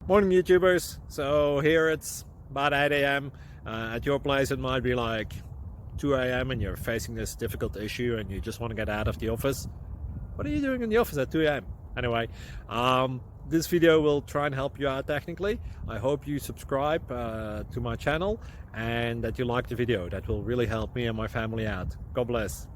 Morning, YouTubers. So here it's about 8 a.m. At your place, it might be like 2 a.m. and you're facing this difficult issue and you just want to get out of the office. What are you doing in the office at 2 a.m.? Anyway, this video will try and help you out technically. I hope you subscribe to my channel and that you like the video. That will really help me and my family out. God bless.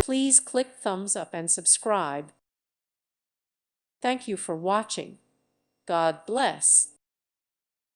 Please click thumbs up and subscribe. Thank you for watching. God bless.